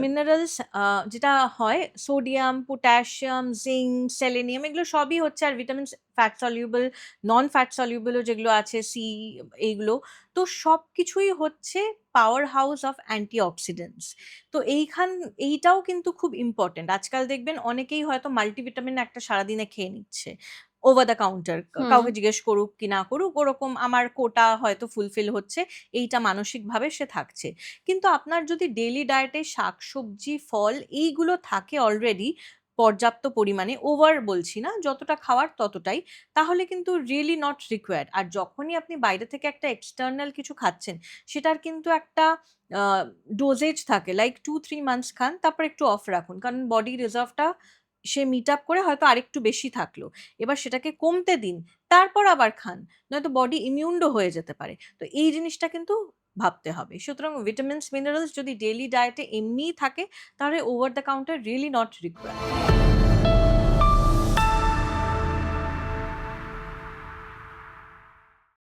Minerals যেটা হয় sodium, potassium, zinc, selenium এগুলো সবই হচ্ছে, আর ভিটামিনস ফ্যাট সলিউবল, নন ফ্যাট সলিউবলও যেগুলো আছে এইগুলো, তো সবকিছুই হচ্ছে পাওয়ার হাউস অফ অ্যান্টিঅক্সিডেন্টস। তো এইটাও কিন্তু খুব ইম্পর্টেন্ট। আজকাল দেখবেন অনেকেই হয়তো মাল্টিভিটামিন একটা সারাদিনে খেয়ে নিচ্ছে ওভার দ্য কাউন্টার, হুম। কাউকে জিজ্ঞেস করুক কি না করুক, ওরকম আমার কোটা হয়তো ফুলফিল হচ্ছে, এইটা মানসিকভাবে সে থাকছে। কিন্তু আপনার যদি ডেইলি ডায়েটে শাকসবজি, ফল এইগুলো থাকে অলরেডি পর্যাপ্ত পরিমাণে, ওভার বলছি না, যতটা খাওয়ার ততটাই, তাহলে কিন্তু রিয়েলি নট রিকোয়ার্ড। আর যখনই আপনি বাইরে থেকে একটা এক্সটার্নাল কিছু খাচ্ছেন, সেটার কিন্তু একটা ডোজেজ থাকে, লাইক 2-3 মান্থস খান, তারপর একটু অফ রাখুন, কারণ বডি রিজার্ভটা সে মিট আপ করে হয়তো আরেকটু বেশি থাকলো, এবার সেটাকে কমতে দিন, তারপর আবার খান, নয়তো বডি ইমিউনডও হয়ে যেতে পারে। তো এই জিনিসটা কিন্তু ভাবতে হবে। সুতরাং ভিটামিনস, মিনারেলস যদি ডেইলি ডায়েটে এমনিই থাকে, তাহলে over the counter really not required.